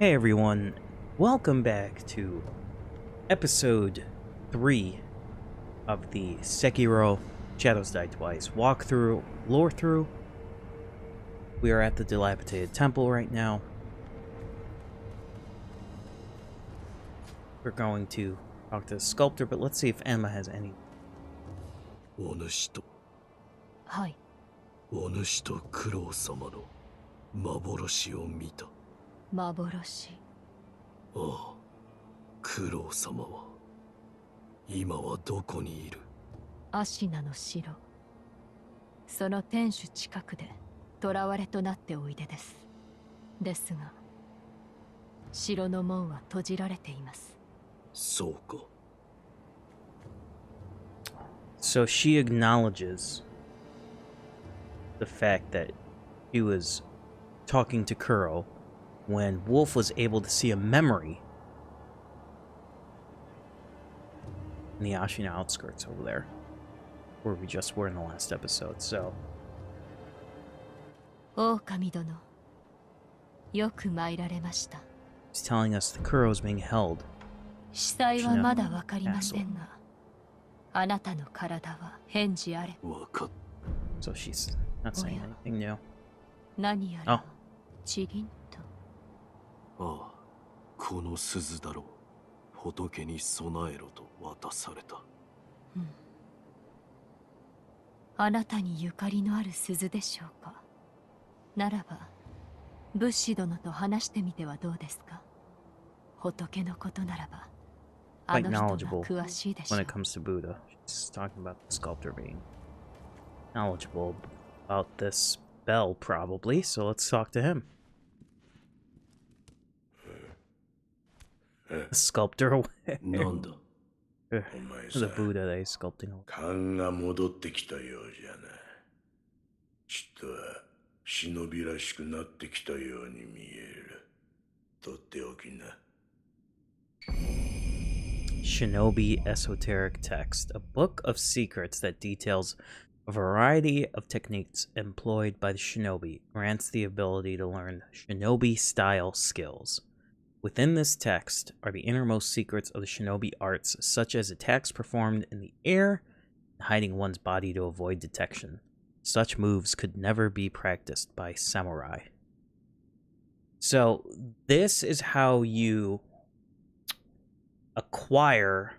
Hey everyone, welcome back to episode 3 of the Sekiro Shadows Die Twice walkthrough, Lorethrough. We are at the dilapidated temple right now. We're going to talk to the sculptor, but let's see if Emma has any. お主とはい。お主と九郎様の幻を見た。幻。ああ、九郎様は今はどこにいる？アシナの城。その天守近くで囚われとなっておいでです。ですが、城の門は閉じられています。そうか。So she acknowledges the fact that she was talking to Kuro when Wolf was able to see a memory in the Ashina outskirts over there, where we just were in the last episode. So, 狼殿、よく参られました。 he's telling us the Kuro is being held. 司祭はまだわかりませんが、あなたの体は返事あれ。わかっ。 So she's not saying anything new. 何やらちぎんと。ああ、この鈴だろう。仏に備えろと渡された。あなたにゆかりのある鈴でしょうか。ならば、仏師殿と話してみてはどうですか。仏のことならば、あ Quite の人 knowledgeable が詳しいでしょ when う。 it comes to Buddha. She's talking about the sculptor being knowledgeable about this bell, probably. So let's talk to him. The sculptor. なんだ。 The Buddha that he's sculpting. 勘が戻ってきたようじゃな。ちっとは忍びらしくなってきたように見える。とっておきな。Shinobi Esoteric Text, a book of secrets that details a variety of techniques employed by the shinobi, grants the ability to learn shinobi-style skills. Within this text are the innermost secrets of the shinobi arts, such as attacks performed in the air and hiding one's body to avoid detection. Such moves could never be practiced by samurai. So, this is how you acquire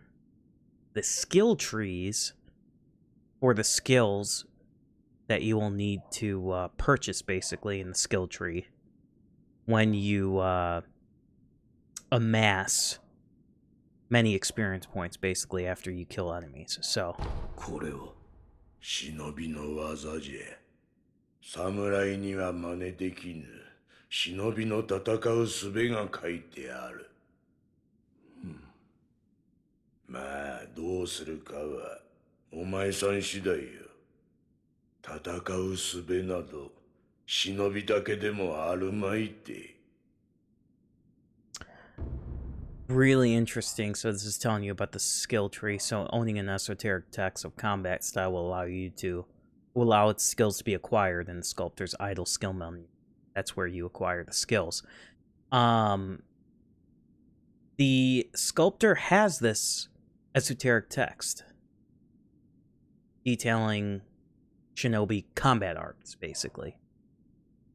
the skill trees for the skills that you will need to purchase, basically, in the skill tree when you amass many experience points, basically, after you kill enemies. So, これは忍びの技じゃ。侍には真似できぬ。忍びの戦う術が書いてある。まあ、どうするかはお前さん次第よ。戦う術など忍びだけでもあるまいて。really interesting. So, this is telling you about the skill tree. So, owning an esoteric text of combat style will allow its skills to be acquired in the sculptor's idle skill menu. That's where you acquire the skills. The sculptor has this esoteric text detailing shinobi combat arts, basically.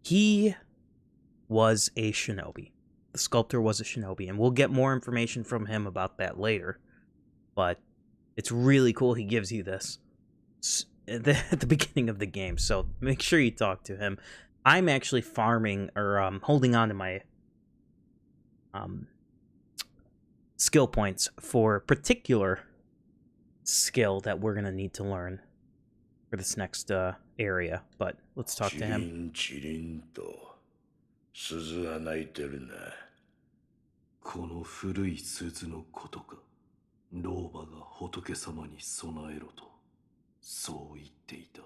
He was a shinobi. The sculptor was a shinobi, and we'll get more information from him about that later. But it's really cool he gives you this at the beginning of the game, so make sure you talk to him. I'm actually farming, or holding on to my skill points for a particular skill that we're gonna need to learn for this next area. But let's talk to him. チリンと鈴が鳴いてるな。この古い鈴のことか。老婆が仏様に備えろとそう言っていた。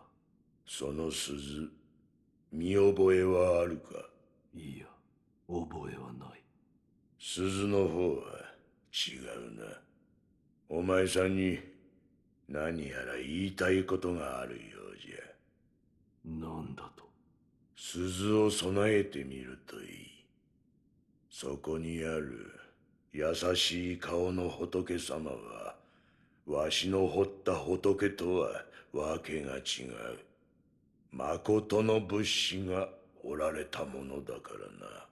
その鈴、見覚えはあるか？いや、覚えはない。鈴の方は違うな。お前さんに何やら言いたいことがあるようじゃ。なんだと？鈴を備えてみるといい。そこにある優しい顔の仏様は、わしの彫った仏とはわけが違う。誠の仏師が彫られたものだからな。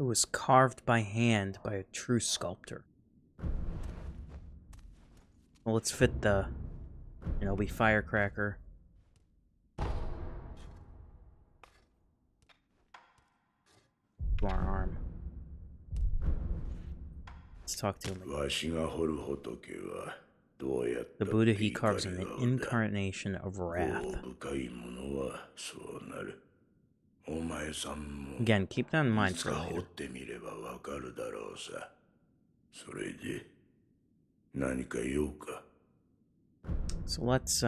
It was carved by hand by a true sculptor. Well, let's fit the Shinobi firecracker. To our arm. Let's talk to him again. わしが彫る仏はどうやっ The た Buddha って he carves an 怒り顔だ。 incarnation of 業 wrath. 深いものはそうなる。お前さんも Again, keep that in い mind つ for か掘 later. ってみればわかるだろうさ。それで何か用か。 So let's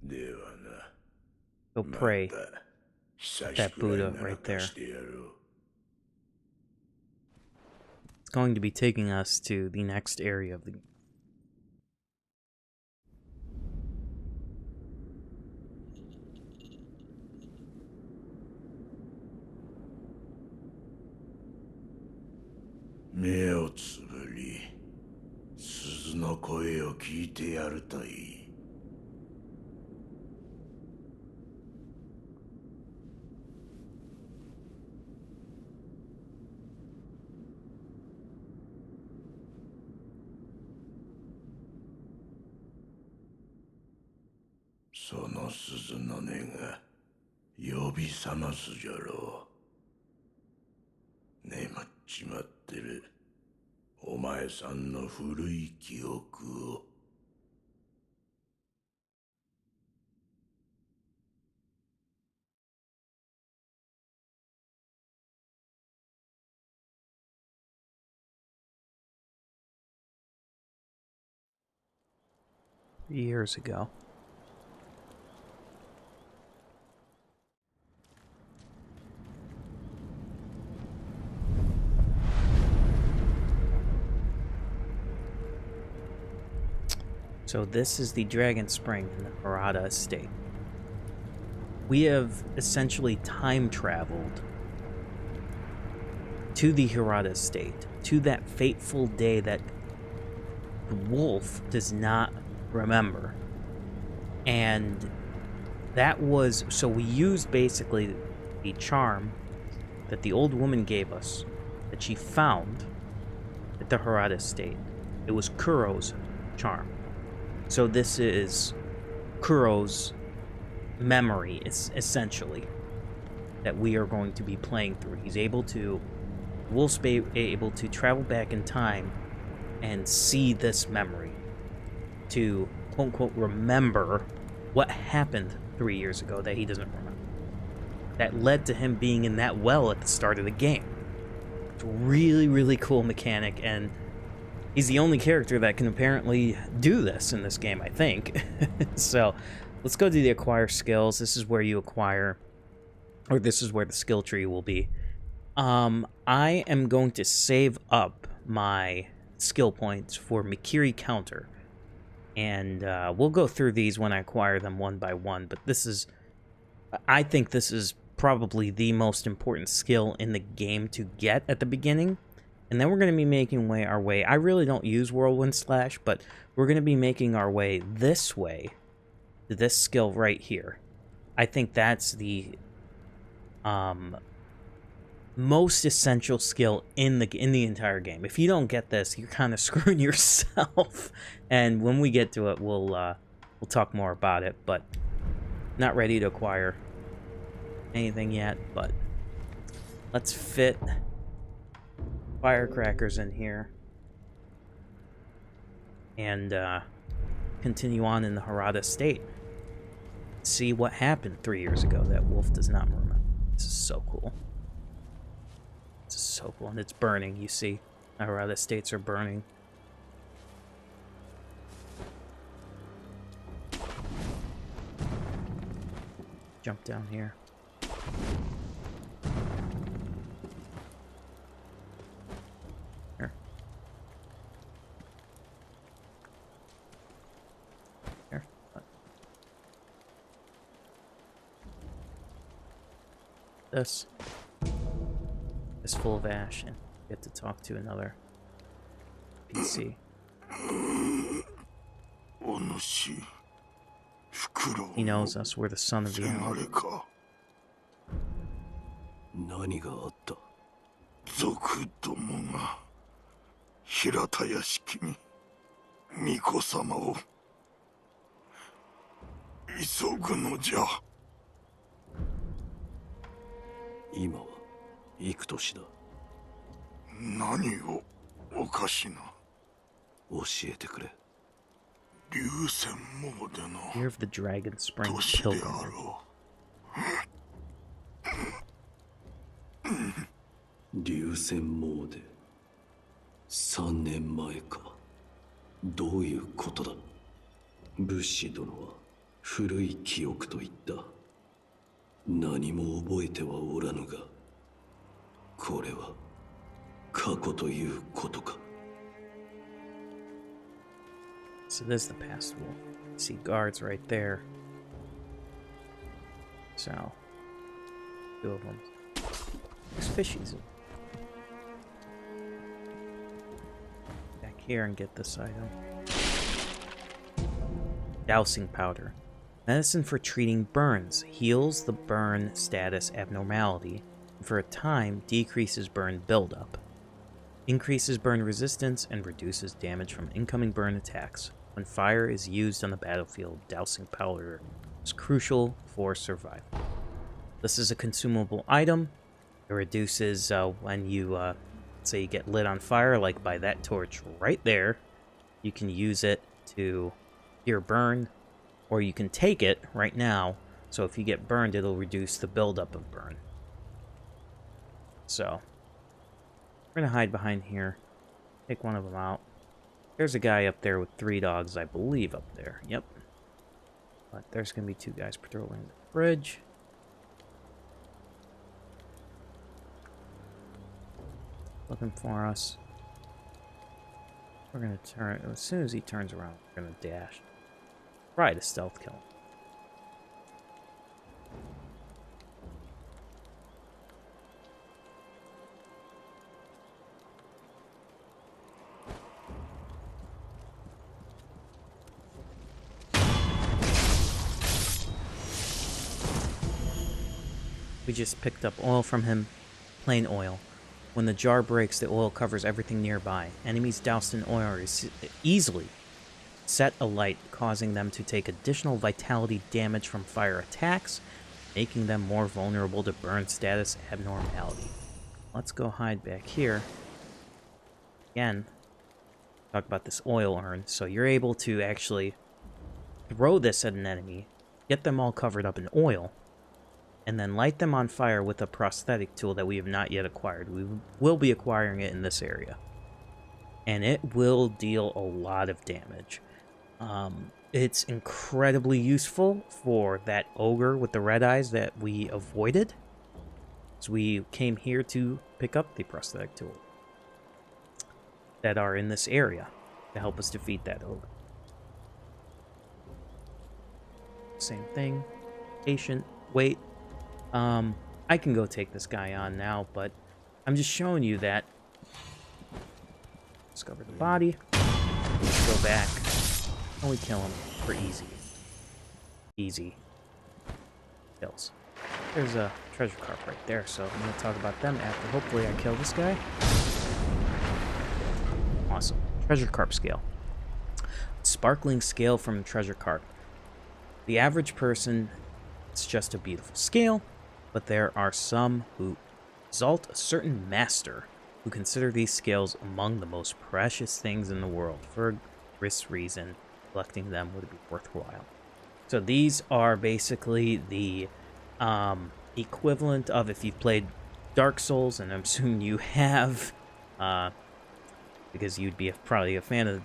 ではな。 go ま pray た久し that くらい Buddha なら right か there. してやろう。 It's going to be taking us to the next area of the game.目をつぶり、鈴の声を聞いてやるといい。 その鈴の音が呼び覚ますじゃろう。眠っちまってるお前さんの古い記憶を。 Years ago. So this is the Dragon Spring in the Hirata estate. We have essentially time traveled to the Hirata estate, to that fateful day that the wolf does not remember. And that was, so we used basically the charm that the old woman gave us, that she found at the Hirata estate. It was Kuro's charm. So this is Kuro's memory, essentially, that we are going to be playing through. He's able to, Wolf's able to travel back in time and see this memory, to quote-unquote remember what happened 3 years ago that he doesn't remember. That led to him being in that well at the start of the game. It's a really, really cool mechanic, and he's the only character that can apparently do this in this game, I think. So, let's go to the acquire skills. This is where you acquire, or this is where the skill tree will be. I am going to save up my skill points for Mikiri counter. And we'll go through these when I acquire them one by one. But this is, I think this is probably the most important skill in the game to get at the beginning. And then we're going to be making our way. I really don't use Whirlwind Slash, but we're going to be making our way this way to this skill right here. I think that's the most essential skill in the entire game. If you don't get this, you're kind of screwing yourself. And when we get to it, we'll talk more about it. But not ready to acquire anything yet. But let's fit firecrackers in here and continue on in the Hirata state. See what happened 3 years ago that Wolf does not remember. This is so cool. This is so cool, and it's burning, you see. The Hirata states are burning. Jump down here. Here. Here. this. It's full of ash, and get to talk to another PC. He knows us. We're the son of the hour. 何があった？族どもが平田屋敷に巫女様を急ぐのじゃ。今は幾年だ？何をおかしな。教えてくれ。流泉網での Year of the Dragon Spring 年であ Pilgrimage. ろ流泉詣で3年前か。どういうことだ？武士殿は古い記憶と言った。何も覚えてはおらぬが、これは過去ということか。So this is the past wolf. See guards right there. So, 2 of them. There's fishies. Back here and get this item. Dousing powder. Medicine for treating burns. Heals the burn status abnormality. And for a time, decreases burn buildup. Increases burn resistance and reduces damage from incoming burn attacks. When fire is used on the battlefield, dousing powder is crucial for survival. This is a consumable item. It reduces when you, say you get lit on fire, like by that torch right there. You can use it to cure burn, or you can take it right now. So if you get burned, it'll reduce the buildup of burn. So, we're going to hide behind here. Take one of them out. There's a guy up there with 3 dogs, I believe, up there. Yep. But there's going to be 2 guys patrolling the bridge. Looking for us. We're going to turn... As soon as he turns around, we're going to dash. Try to stealth kill him. We just picked up oil from him. Plain oil. When the jar breaks, the oil covers everything nearby. Enemies doused in oil are easily set alight, causing them to take additional vitality damage from fire attacks, making them more vulnerable to burn status abnormality. Let's go hide back here. Again, talk about this oil urn. So you're able to actually throw this at an enemy, get them all covered up in oil, and then light them on fire with a prosthetic tool that we have not yet acquired. We will be acquiring it in this area. And it will deal a lot of damage. It's incredibly useful for that ogre with the red eyes that we avoided. So we came here to pick up the prosthetic tool that are in this area to help us defeat that ogre. Same thing. Patient. Wait. I can go take this guy on now, but I'm just showing you that. Discover the body. Go back. And we kill him for easy. Easy kills. There's a treasure carp right there, so I'm going to talk about them after hopefully I kill this guy. Awesome. Treasure carp scale. Sparkling scale from treasure carp. The average person, it's just a beautiful scale, but there are some who exalt a certain master who consider these scales among the most precious things in the world. For this reason, collecting them would be worthwhile. So these are basically the equivalent of, if you've played Dark Souls, and I'm assuming you have, because you'd be probably a fan of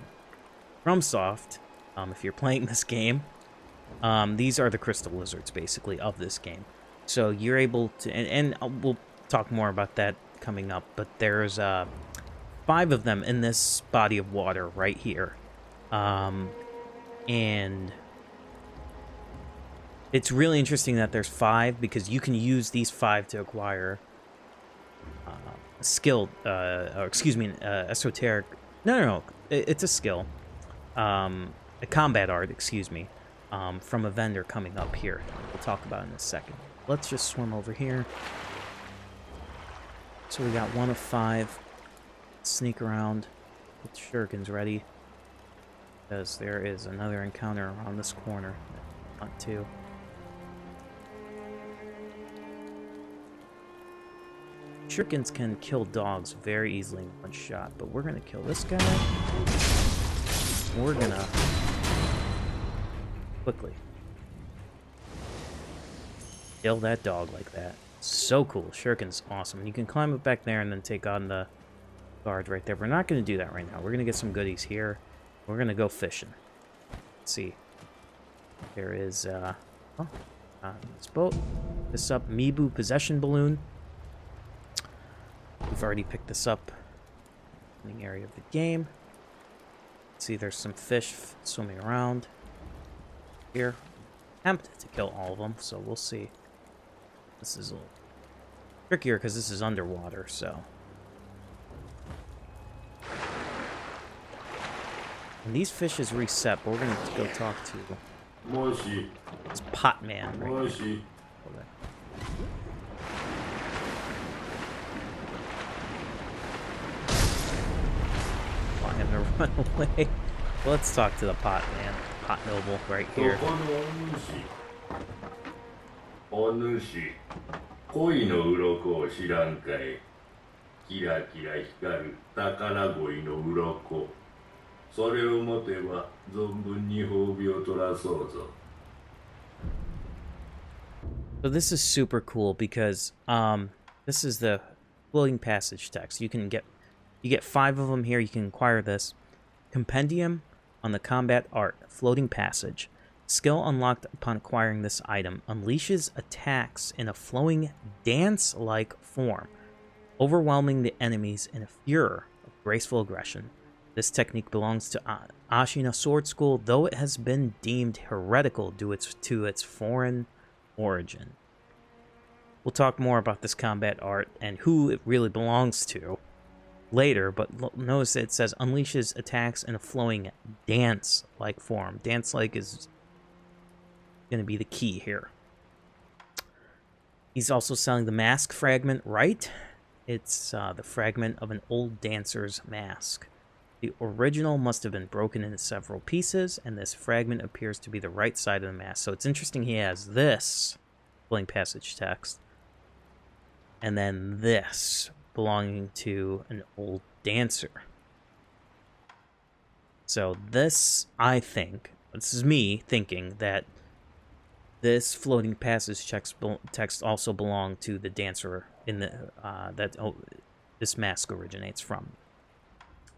FromSoft if you're playing this game. These are the crystal lizards, basically, of this game. So you're able to, and we'll talk more about that coming up, but there's 5 of them in this body of water right here. And It's really interesting that there's 5 because you can use these 5 to acquire skill, or excuse me, esoteric. No. It's a skill, a combat art, excuse me, from a vendor coming up here. We'll talk about it in a second. Let's just swim over here. So we got 1 of 5. Sneak around. Get shurikens ready, because there is another encounter around this corner. Not 2. Shurikens can kill dogs very easily in one shot, but we're gonna kill this guy. We're gonna quickly kill that dog like that. So cool. Shuriken's awesome. And you can climb up back there and then take on the guard right there. We're not gonna do that right now. We're gonna get some goodies here. We're gonna go fishing. Let's see. There is this boat. This up, Mibu Possession Balloon. We've already picked this up in the area of the game. See, there's some fish swimming around here. I'm tempted to kill all of them, so we'll see. This is a little trickier because this is underwater, so. And these fishes reset, but we're going to go talk to this pot man right here. To run away. Let's talk to the pot man, pot noble right here. お主、恋の鱗を知らんかい。キラキラ光る宝鯉の鱗。それを持てば存分に褒美を取らそうぞ。 So this is super cool because this is the floating passage text. You get 5 of them here. You can acquire this compendium on the combat art, floating passage. Skill unlocked upon acquiring this item unleashes attacks in a flowing dance-like form, overwhelming the enemies in a furor of graceful aggression. This technique belongs to Ashina Sword School, though it has been deemed heretical due to its foreign origin. We'll talk more about this combat art and who it really belongs to later, but notice it says unleashes attacks in a flowing dance-like form. Dance-like is going to be the key here. He's also selling the mask fragment, right? It's the fragment of an old dancer's mask. The original must have been broken into several pieces, and this fragment appears to be the right side of the mask. So it's interesting he has this flowing passage text, and then this belonging to an old dancer. So this, I think, this is me thinking that this floating passage text also belonged to the dancer in the this mask originates from.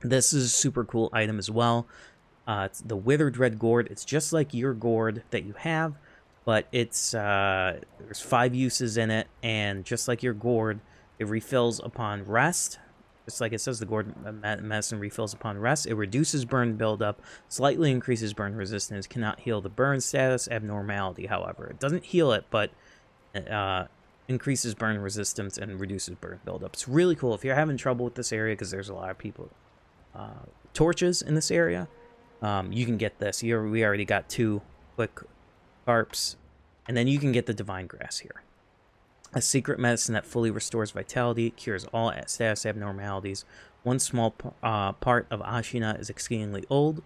This is a super cool item as well. It's the Withered Red Gourd. It's just like your gourd that you have, but it's there's 5 uses in it, and just like your gourd, it refills upon rest. Just like it says, the gourd medicine refills upon rest. It reduces burn buildup, slightly increases burn resistance, cannot heal the burn status abnormality, however. It doesn't heal it, but increases burn resistance and reduces burn buildup. It's really cool. If you're having trouble with this area, because there's a lot of people, torches in this area, you can get this. We already got 2 quick carps, and then you can get the divine grass here. A secret medicine that fully restores vitality, cures all status abnormalities. One small part of Ashina is exceedingly old.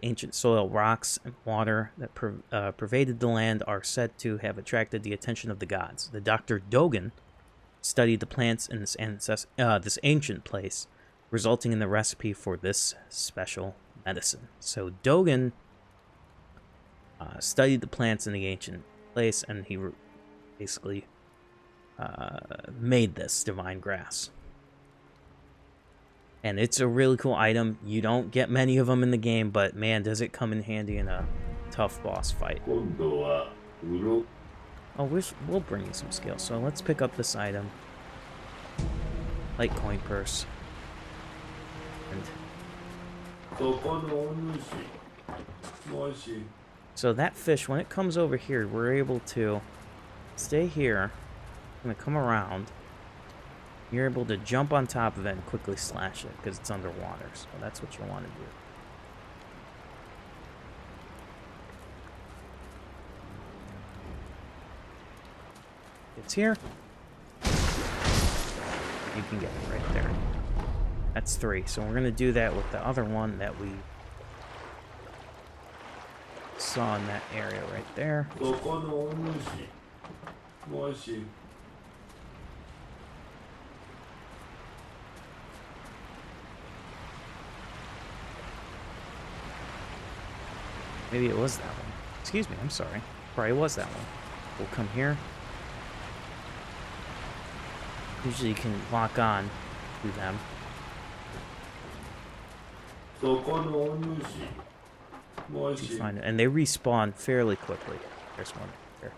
Ancient soil, rocks, and water that pervaded the land are said to have attracted the attention of the gods. The Dr. Dogen studied the plants in this ancient place, resulting in the recipe for this special medicine. So Dogen studied the plants in the ancient place, and he basically made this divine grass. And it's a really cool item. You don't get many of them in the game, but man, does it come in handy in a tough boss fight. Oh, we'll bring you some skill. So let's pick up this item. Light coin purse. And So that fish, when it comes over here, we're able to stay here. It's gonna come around. You're able to jump on top of it and quickly slash it because it's underwater. So that's what you want to do. It's here. You can get it right there. That's 3. So we're gonna do that with the other one that we saw in that area right there. Maybe it was that one. Excuse me, I'm sorry. Probably was that one. We'll come here. Usually you can lock on to them. You find it. And they respawn fairly quickly. There's one there.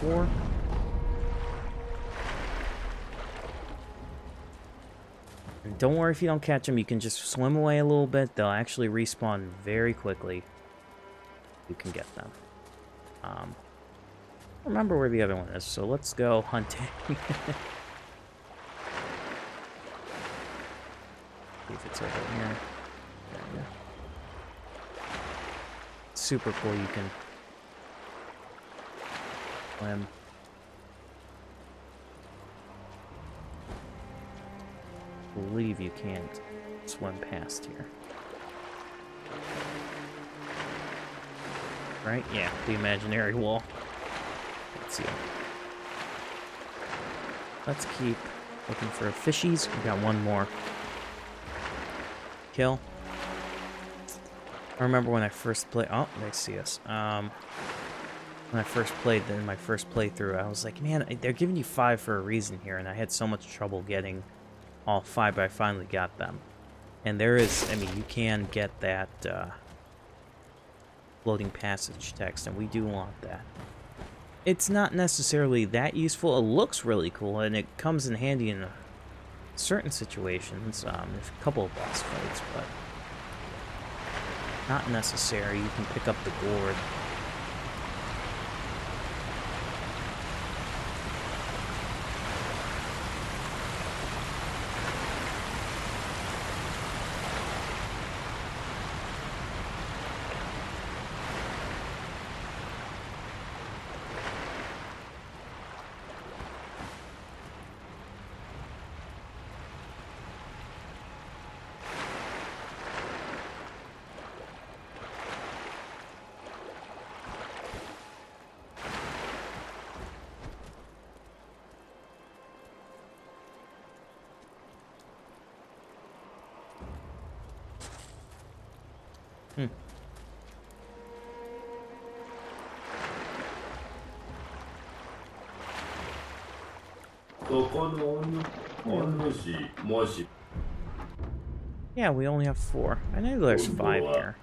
4. And don't worry if you don't catch them. You can just swim away a little bit. They'll actually respawn very quickly. You can get them. Remember where the other one is, so let's go hunting. See if it's over here. There we go. Super cool, you can swim. I believe you can't swim past here. Right? Yeah, the imaginary wall. Let's see. Let's keep looking for fishies. We got one more. Kill. I remember when I first played. Oh, they see us. When I first played, in my first playthrough, I was like, man, they're giving you 5 for a reason here, and I had so much trouble getting all 5, but I finally got them. And there is, I mean, you can get that floating passage text, and we do want that. It's not necessarily that useful. It looks really cool, and it comes in handy in certain situations. There's a couple of boss fights, but not necessary. You can pick up the gourd. Yeah, we only have 4. I know there's 5 here.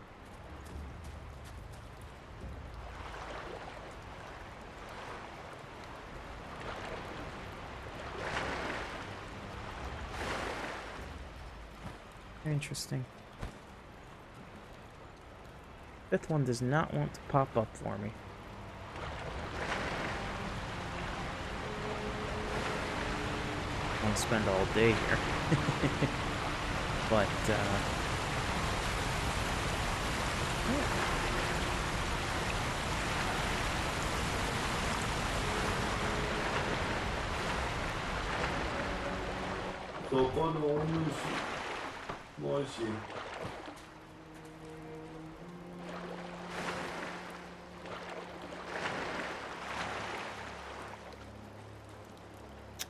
Very interesting. 5th one does not want to pop up for me. I won't spend all day here. But, yeah.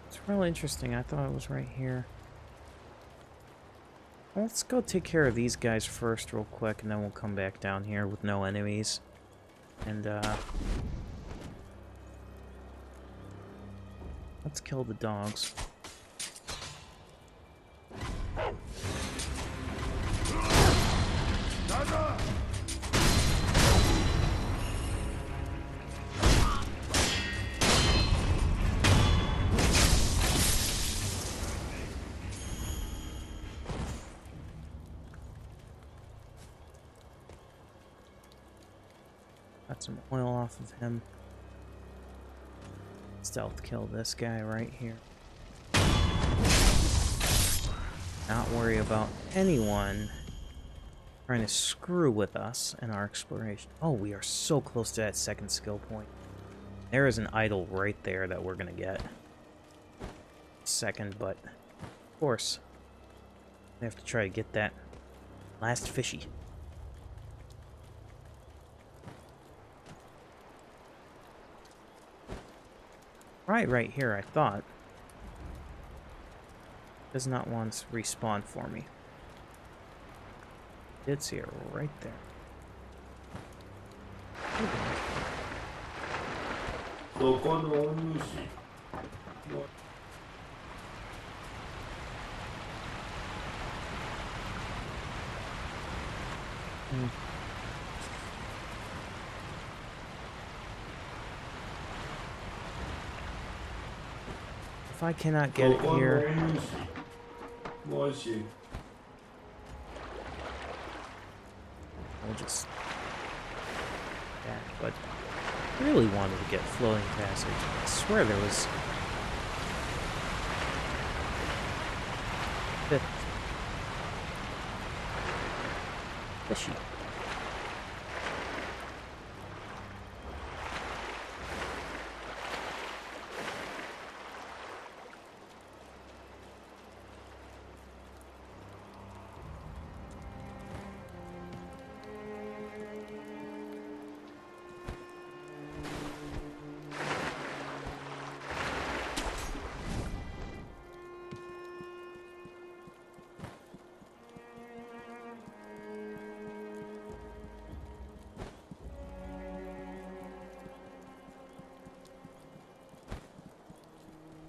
It's really interesting. I thought it was right here. Well, let's go take care of these guys first real quick, and then we'll come back down here with no enemies. And, let's kill the dogs. some oil off of him. Stealth kill this guy right here. Not worry about anyone trying to screw with us in our exploration. Oh, we are so close to that second skill point. There is an idol right there that we're gonna get. Second, but of course, we have to try to get that last fishy. Right here, I thought. Does not want to respawn for me. Did see it right there. If I cannot get it here, we'll just back. But I really wanted to get floating passage. I swear there was fishy.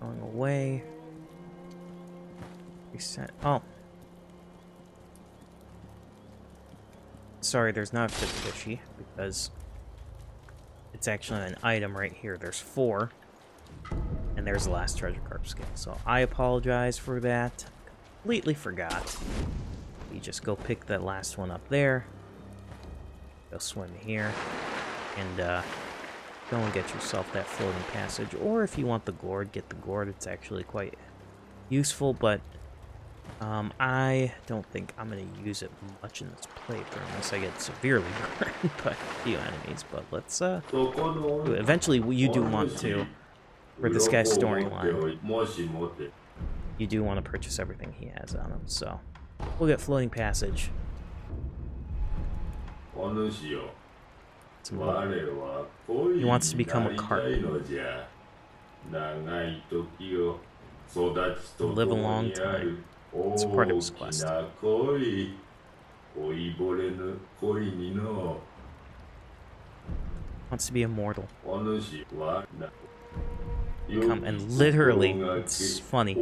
Going away. Reset. Oh. Sorry, there's not a fifth fishy, because it's actually an item right here. There's 4. And there's the last treasure carp skin. So I apologize for that. Completely forgot. You just go pick that last one up there. Go swim here. And, go and get yourself that floating passage, or if you want the gourd, get the gourd. It's actually quite useful, but I don't think I'm going to use it much in this playthrough unless I get severely burned by a few enemies. But let's do it. Eventually, you do want to, for this guy's storyline, you do want to purchase everything he has on him. So we'll get floating passage. He wants to become a carp. Live a long time. It's part of his quest. Wants to be immortal. Come and literally, it's funny,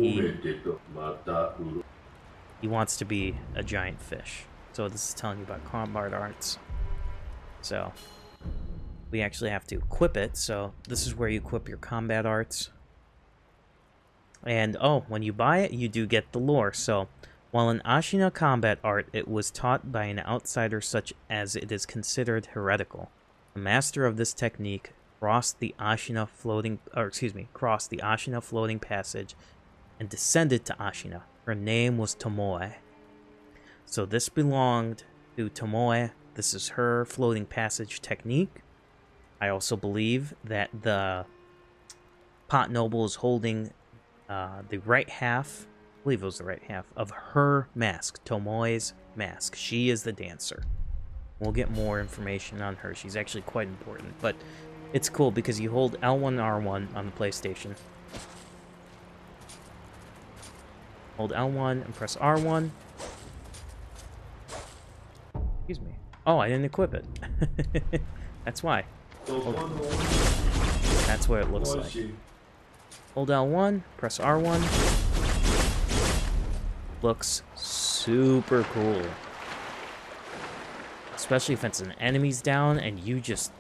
he wants to be a giant fish. So this is telling you about combat arts. So we actually have to equip it, so this is where you equip your combat arts. And, oh, when you buy it, you do get the lore. So, while an Ashina combat art, it was taught by an outsider such as it is considered heretical. The master of this technique crossed the Ashina floating passage and descended to Ashina. Her name was Tomoe. So this belonged to Tomoe. This is her floating passage technique. I also believe that the pot noble is holding the right half, I believe it was the right half, of her mask, Tomoe's mask. She is the dancer. We'll get more information on her. She's actually quite important, but it's cool because you hold L1 R1 on the PlayStation. Hold L1 and press R1. Excuse me. Oh, I didn't equip it. That's why. That's what it looks like. Hold L1, press R1. Looks super cool. Especially if it's an enemy's down and you just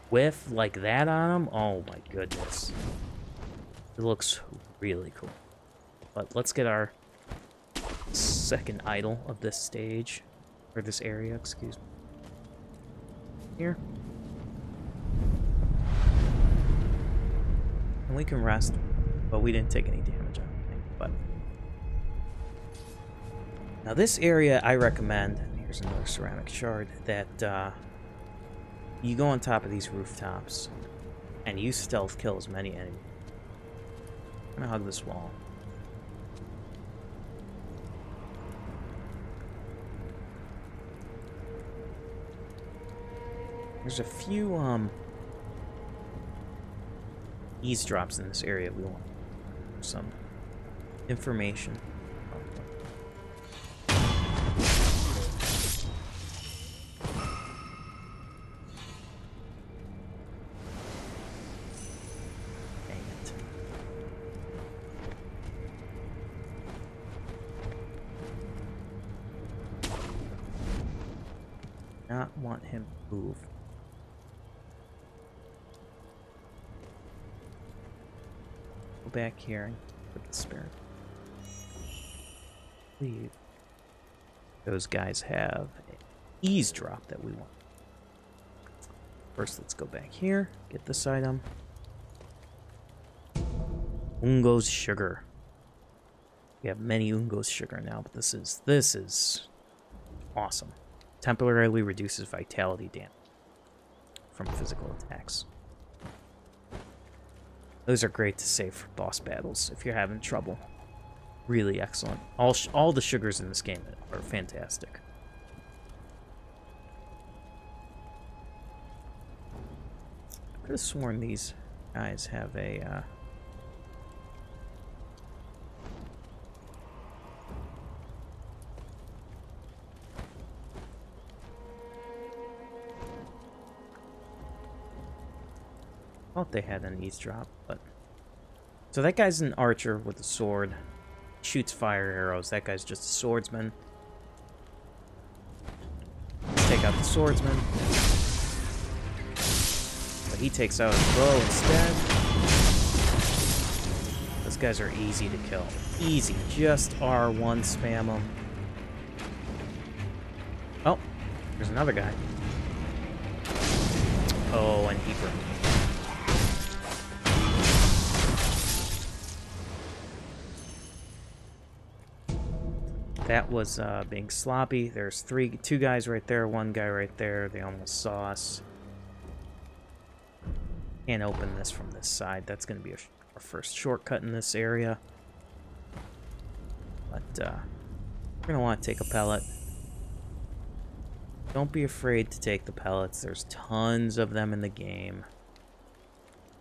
whiff like that on them. Oh my goodness. It looks really cool. But let's get our second idol of this stage. Or this area, excuse me. Here. And we can rest. But we didn't take any damage, I don't think. But now this area, I recommend, here's another ceramic shard, that you go on top of these rooftops and you stealth kill as many enemies. I'm gonna hug this wall. There's a few eavesdrops in this area we want some information. Dang it. Not want him to move. Go back here and put the spirit. Leave. Those guys have an eavesdrop that we want. First, let's go back here, get this item. Ungo's sugar. We have many Ungo's sugar now, but this is awesome. Temporarily reduces vitality damage from physical attacks. Those are great to save for boss battles if you're having trouble. Really excellent. All the sugars in this game are fantastic. I could have sworn these guys have a thought they had an eavesdrop, but so that guy's an archer with a sword, shoots fire arrows. That guy's just a swordsman. Take out the swordsman, but he takes out his bow instead. Those guys are easy to kill. Easy, just R1 spam them. Oh, there's another guy. Oh, and he burned. That was being sloppy. There's two guys right there, one guy right there. They almost saw us. Can't open this from this side. That's going to be our first shortcut in this area. But we're going to want to take a pellet. Don't be afraid to take the pellets. There's tons of them in the game.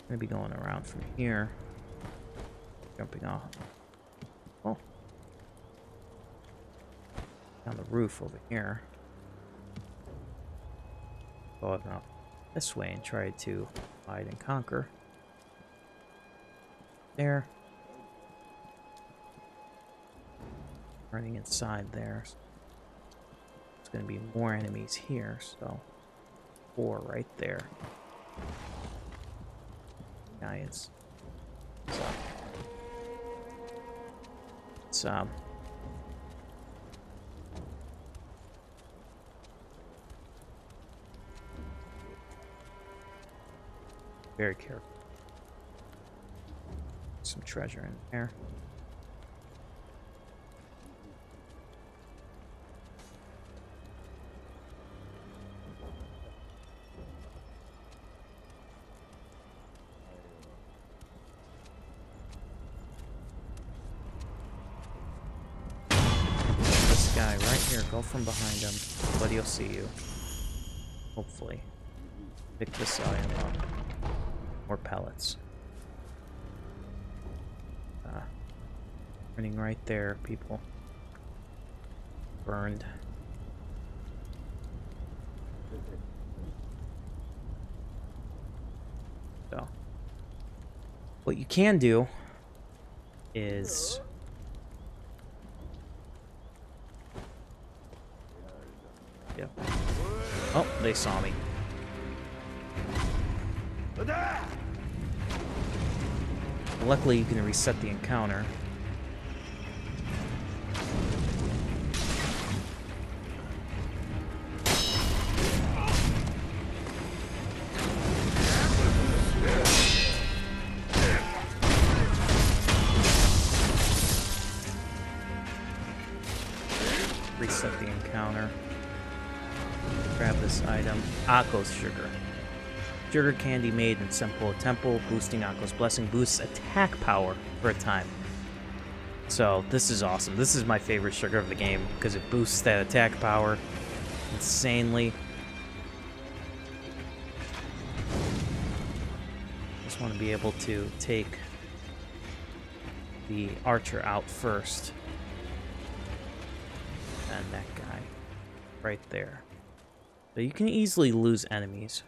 I'm going to be going around from here. Jumping off. Oh. On the roof over here. Go up this way and try to hide and conquer. There. Running inside there. There's going to be more enemies here, so 4 right there. Guy is. It's very careful. Some treasure in there. This guy right here, go from behind him. Nobody will see you. Hopefully. Pick this item up. More pellets. Running right there, people. Burned. So, what you can do is yep. Oh, they saw me. Luckily, you can reset the encounter. Reset the encounter. Grab this item. Akko's sugar. Sugar candy made in Senpo Temple, boosting Akko's blessing, boosts attack power for a time. So this is awesome. This is my favorite sugar of the game because it boosts that attack power insanely. Just want to be able to take the archer out first. And that guy right there. So you can easily lose enemies.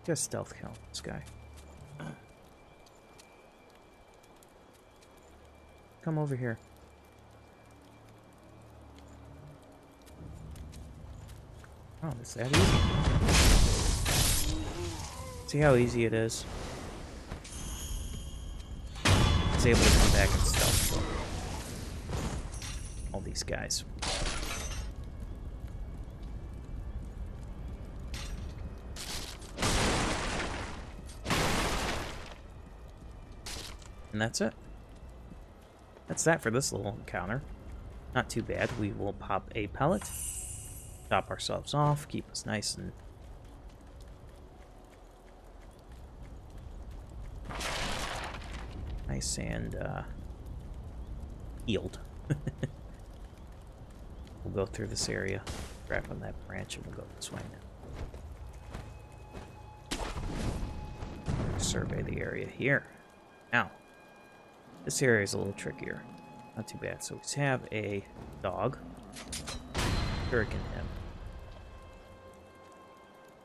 Just stealth kill this guy. Come over here. Oh, it's that easy. See how easy it is? It's able to come back and stealth kill all these guys. And that's it. That's that for this little encounter. Not too bad. We will pop a pellet, top ourselves off, keep us nice and healed. We'll go through this area, grab on that branch, and we'll go this way now. Survey the area here. Now, this area is a little trickier. Not too bad. So we have a dog. Shuriken him.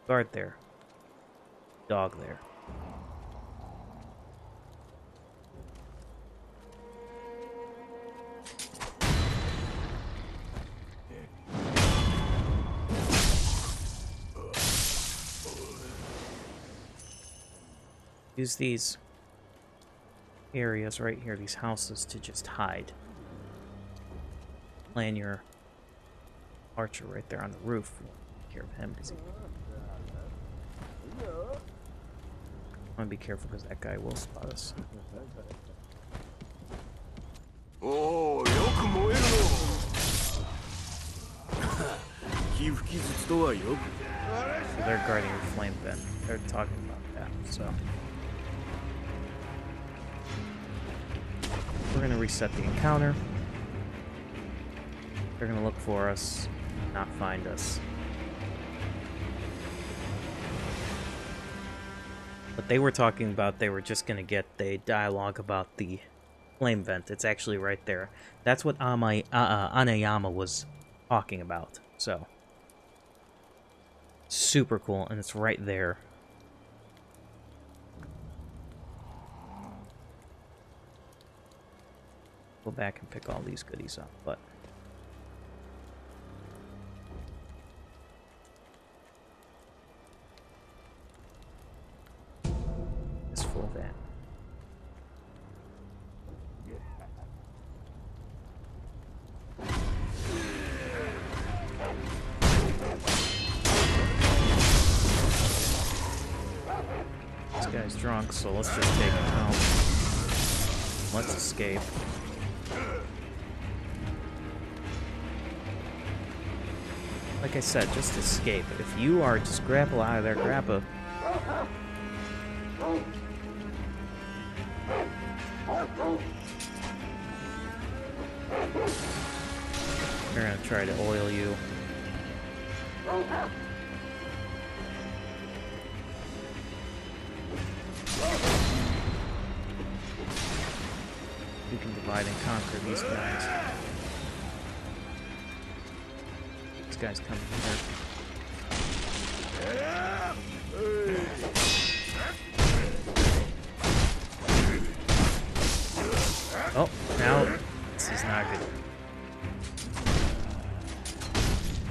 Guard there. Dog there. Use these areas right here, these houses, to just hide. Plan your archer right there on the roof. Take care of him because I want to be careful because that guy will spot us.おお、よく燃えるの。火吹き術とはよく。 So they're guarding your flame vent. They're talking about that, so we're gonna reset the encounter. They're gonna look for us, not find us. But they were talking about they were just gonna get the dialogue about the flame vent. It's actually right there. That's what Anayama was talking about. So super cool, and it's right there. Go back and pick all these goodies up, but it's full van. This guy's drunk, so let's just take him out. Let's escape. Like I said, just escape. If you are just grapple out of there, grappa. They're gonna try to oil you. You can divide and conquer these guys. This guy's coming here. Oh, now this is not good.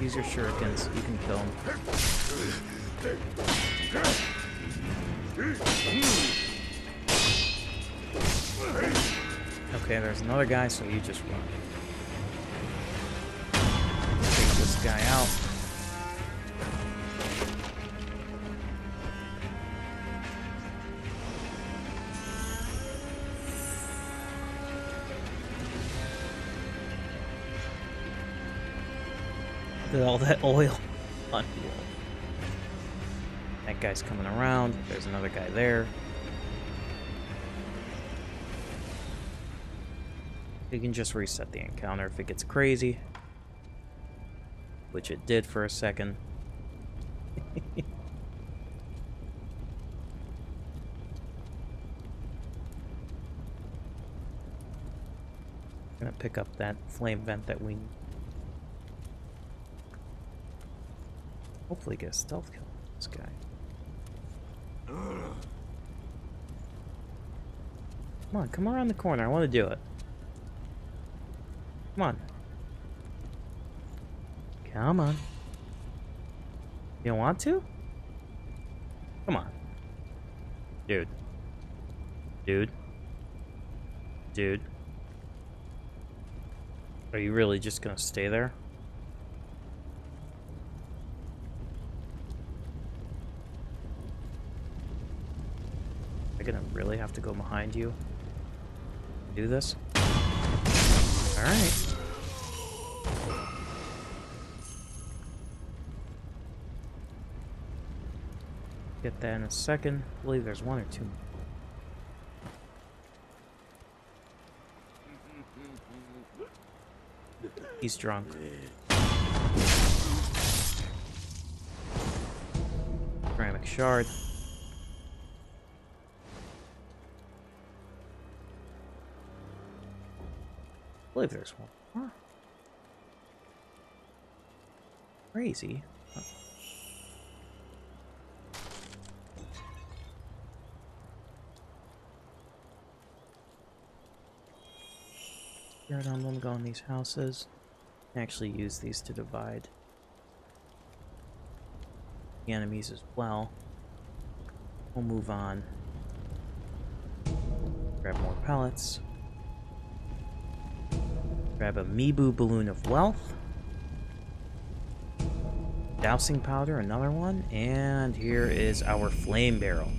Use your shurikens. You can kill him. Okay, there's another guy, so you just run. Take this guy out. Look at all that oil on the wall. That guy's coming around. There's another guy there. You can just reset the encounter if it gets crazy. Which it did for a second. Gonna pick up that flame vent that we need. Hopefully get a stealth kill on this guy. Come around the corner. I want to do it. Come on. Come on. You don't want to? Come on. Dude. Dude. Dude. Are you really just gonna stay there? Am I gonna really have to go behind you? Do this? Alright. Get that in a second. I believe there's one or two more. He's drunk. Ceramic shard. I believe there's one more. Crazy. Huh. I'm gonna go in these houses. Actually use these to divide the enemies as well. We'll move on. Grab more pellets. Grab a Mibu Balloon of Wealth. Dousing powder, another one. And here is our flame barrel.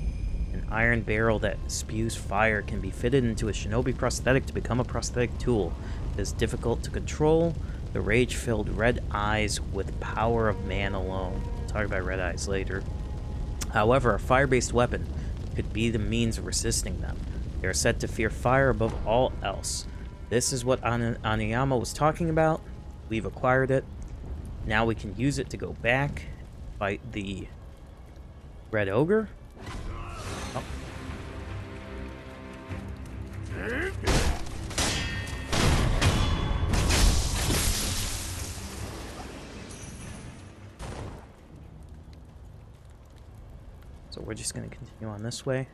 An iron barrel that spews fire can be fitted into a shinobi prosthetic to become a prosthetic tool. It is difficult to control the rage-filled red eyes with power of man alone. We'll talk about red eyes later. However, a fire-based weapon could be the means of resisting them. They are said to fear fire above all else. This is what Aniyama was talking about. We've acquired it. Now we can use it to go back, fight the Red Ogre. Oh. So we're just going to continue on this way.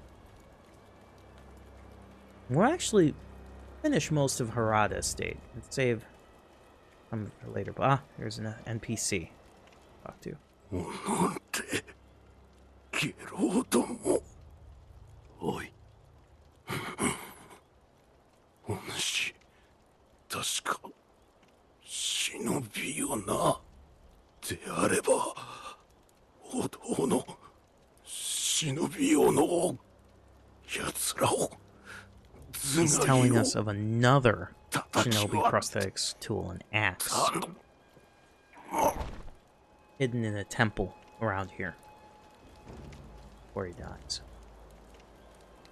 We'll actually finish most of Hirata Estate and save some for later. But here's an NPC. Talk to. おいお主確か忍びよなであればお堂の忍びよの奴らを He's telling us of another shinobi prosthetics tool, an axe, hidden in a temple around here, before he dies.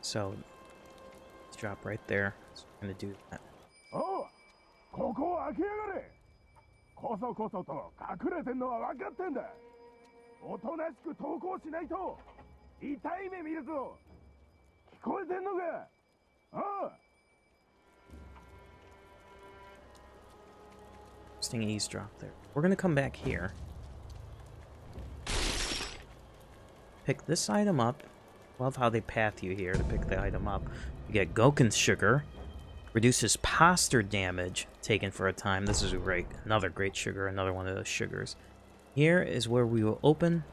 So, let's drop right there. So we're gonna do that. Oh, ここを開けやがれ。こそこそと隠れてんのは分かってんだ。おとなしく投降しないと痛い目見るぞ。聞こえてんのか。Interesting eavesdrop there. We're gonna come back here. Pick this item up. Love how they path you here to pick the item up. You get Goken's sugar. Reduces posture damage taken for a time. This is great. Another great sugar. Another one of those sugars. Here is where we will open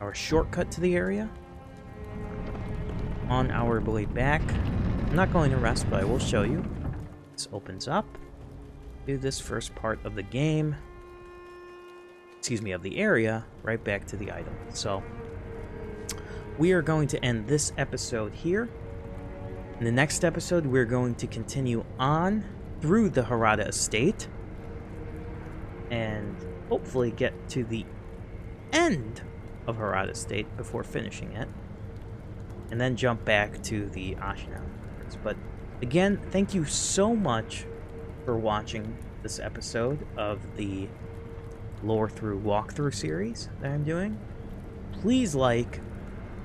our shortcut to the area. On our way back. I'm not going to rest, but I will show you. This opens up. Do this first part of the game. Excuse me, of the area. Right back to the item. So, we are going to end this episode here. In the next episode, we're going to continue on through the Hirata Estate. and hopefully get to the end of Hirata State before finishing it, and then jump back to the Ashina. But again, thank you so much for watching this episode of the Lorethrough walkthrough series that I'm doing. Please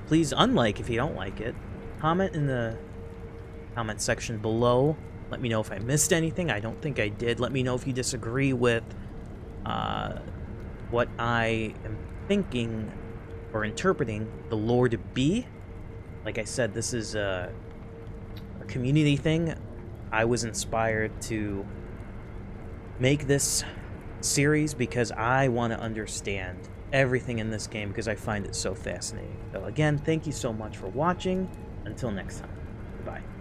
please unlike if you don't like it. Comment in the comment section below. Let me know if I missed anything. I don't think I did. Let me know if you disagree with what I am thinking or interpreting the lore to be. Like I said, this is a community thing. I was inspired to make this series because I want to understand everything in this game because I find it so fascinating. So again, thank you so much for watching. Until next time, goodbye.